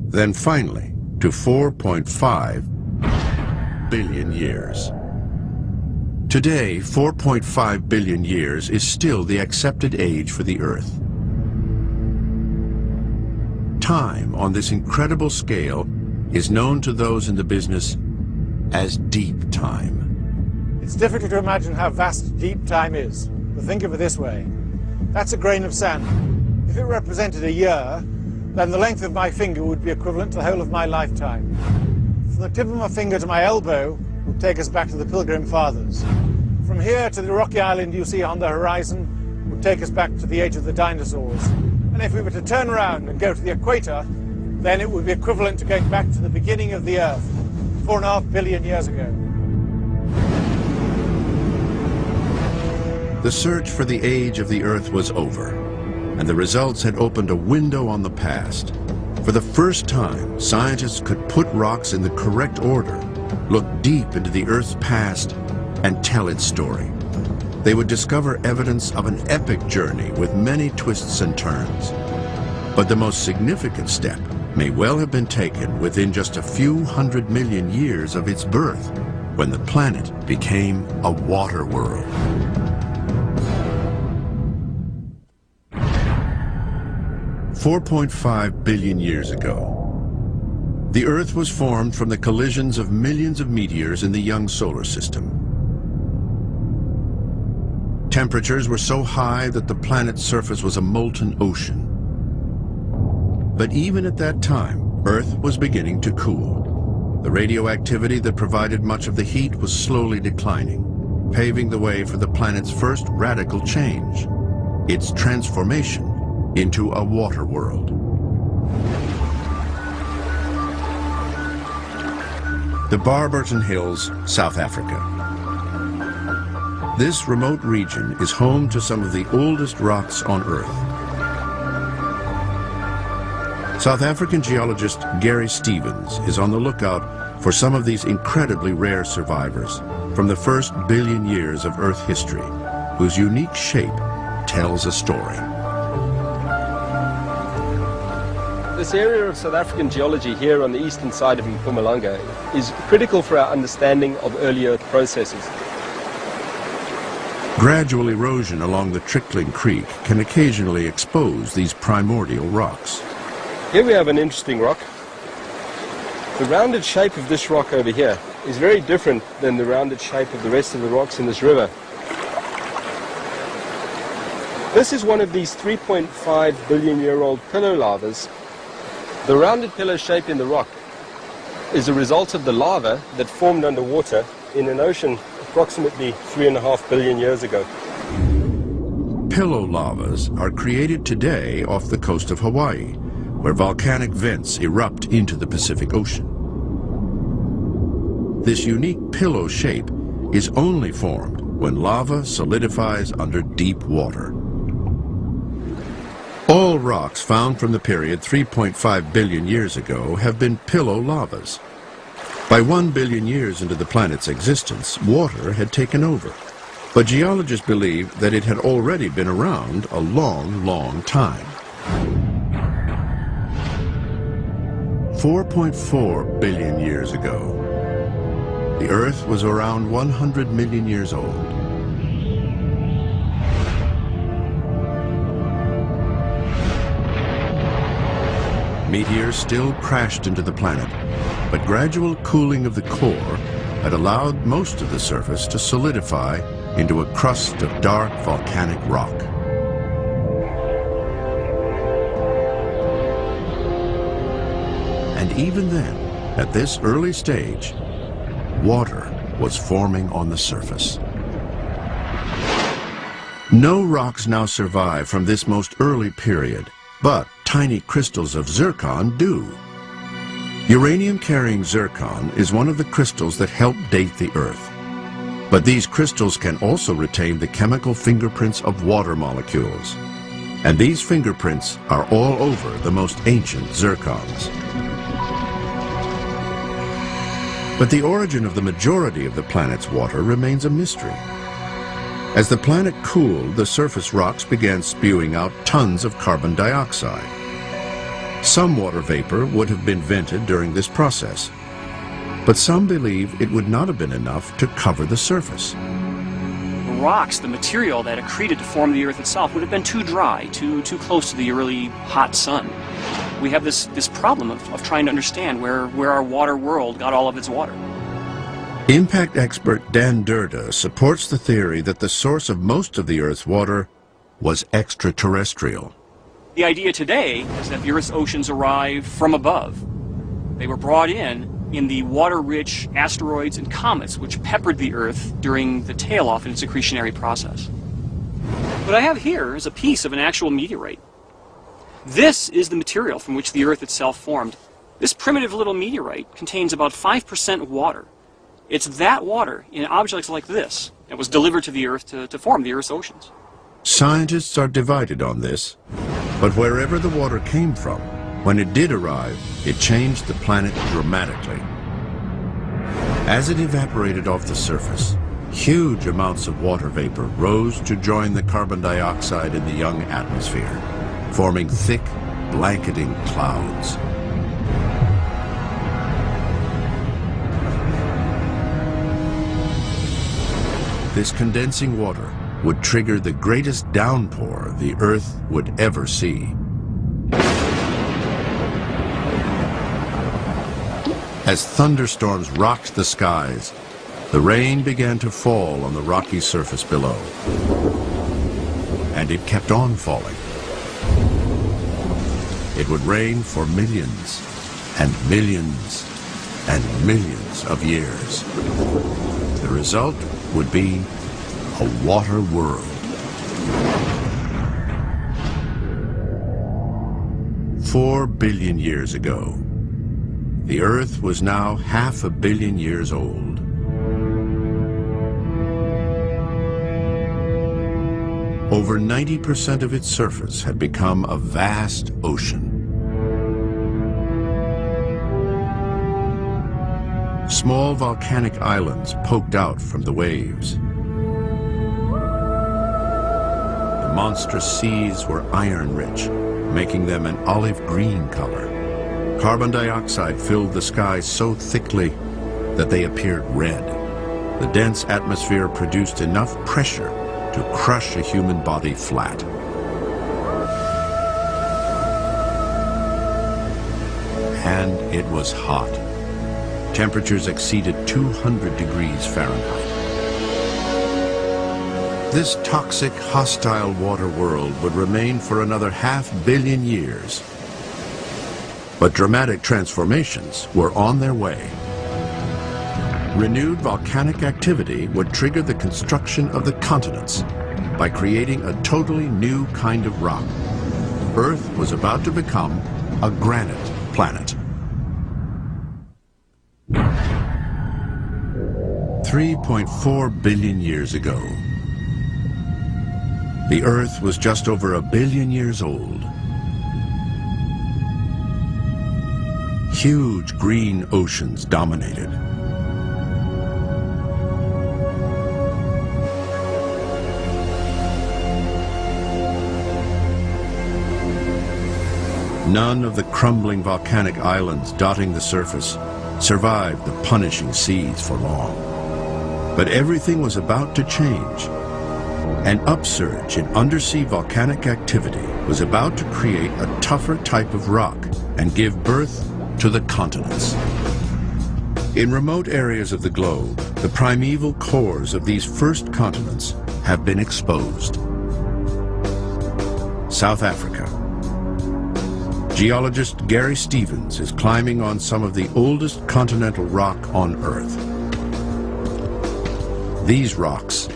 then finally to 4.5 billion years. Today, 4.5 billion years is still the accepted age for the Earth. Time on this incredible scale is known to those in the business as deep time. It's difficult to imagine how vast deep time is, but think of it this way. That's a grain of sand. If it represented a year, then the length of my finger would be equivalent to the whole of my lifetime. From the tip of my finger to my elbow would take us back to the Pilgrim Fathers. From here to the rocky island you see on the horizon would take us back to the age of the dinosaurs. And if we were to turn around and go to the equator, then it would be equivalent to going back to the beginning of the Earth, 4.5 billion years ago. The search for the age of the Earth was over, and the results had opened a window on the past. For the first time, scientists could put rocks in the correct order, look deep into the Earth's past, and tell its story. They would discover evidence of an epic journey with many twists and turns. But the most significant step may well have been taken within just a few 100 million years of its birth, when the planet became a water world. $4.5 billion years ago, the Earth was formed from the collisions of millions of meteors in the young solar system. Temperatures were so high that the planet's surface was a molten ocean. But even at that time, Earth was beginning to cool. The radioactivity that provided much of the heat was slowly declining, paving the way for the planet's first radical change, its transformation into a water world. The Barberton Hills, South Africa. This remote region is home to some of the oldest rocks on Earth. South African geologist Gary Stevens is on the lookout for some of these incredibly rare survivors from the first billion years of Earth history, whose unique shape tells a story. This area of South African geology here on the eastern side of Mpumalanga is critical for our understanding of early Earth processes. Gradual erosion along the trickling creek can occasionally expose these primordial rocks. Here we have an interesting rock. The rounded shape of this rock over here is very different than the rounded shape of the rest of the rocks in this river. This is one of these 3.5 billion year old pillow lavas. The rounded pillow shape in the rock is a result of the lava that formed underwater in an ocean approximately 3.5 billion years ago. Pillow lavas are created today off the coast of Hawaii, where volcanic vents erupt into the Pacific Ocean. This unique pillow shape is only formed when lava solidifies under deep water. All rocks found from the period 3.5 billion years ago have been pillow lavas. By 1 billion years into the planet's existence, water had taken over. But geologists believe that it had already been around a long, long time. 4.4 billion years ago, the Earth was around 100 million years old. Meteors still crashed into the planet, but gradual cooling of the core had allowed most of the surface to solidify into a crust of dark volcanic rock. And even then, at this early stage, water was forming on the surface. No rocks now survive from this most early period, but tiny crystals of zircon do. Uranium-carrying zircon is one of the crystals that help date the Earth. But these crystals can also retain the chemical fingerprints of water molecules. And these fingerprints are all over the most ancient zircons. But the origin of the majority of the planet's water remains a mystery. As the planet cooled, the surface rocks began spewing out tons of carbon dioxide. Some water vapor would have been vented during this process, but some believe it would not have been enough to cover the surface. The rocks, the material that accreted to form the Earth itself, would have been too dry, too close to the early hot sun. We have this problem of trying to understand where our water world got all of its water. Impact expert Dan Durda supports the theory that the source of most of the Earth's water was extraterrestrial. The idea today is that the Earth's oceans arrived from above. They were brought in the water-rich asteroids and comets which peppered the Earth during the tail-off in its accretionary process. What I have here is a piece of an actual meteorite. This is the material from which the Earth itself formed. This primitive little meteorite contains about 5% water. It's that water in objects like this that was delivered to the Earth to form the Earth's oceans. Scientists are divided on this, but wherever the water came from, when it did arrive, it changed the planet dramatically. As it evaporated off the surface, huge amounts of water vapor rose to join the carbon dioxide in the young atmosphere, forming thick, blanketing clouds. This condensing water would trigger the greatest downpour the Earth would ever see. As thunderstorms rocked the skies, the rain began to fall on the rocky surface below. And it kept on falling. It would rain for millions and millions and millions of years. The result would be a water world. 4 billion years ago, the Earth was now 500 million years old. Over 90% of its surface had become a vast ocean. Small volcanic islands poked out from the waves. The monstrous seas were iron-rich, making them an olive green color. Carbon dioxide filled the skies so thickly that they appeared red. The dense atmosphere produced enough pressure to crush a human body flat. And it was hot. Temperatures exceeded 200 degrees Fahrenheit. This toxic, hostile water world would remain for another 500 million years. But dramatic transformations were on their way. Renewed volcanic activity would trigger the construction of the continents by creating a totally new kind of rock. Earth was about to become a granite planet. 3.4 billion years ago, the Earth was just over 1 billion years old. Huge green oceans dominated. None of the crumbling volcanic islands dotting the surface survived the punishing seas for long. But everything was about to change. An upsurge in undersea volcanic activity was about to create a tougher type of rock and give birth to the continents. In remote areas of the globe, the primeval cores of these first continents have been exposed. South Africa. Geologist Gary Stevens is climbing on some of the oldest continental rock on Earth. These rocks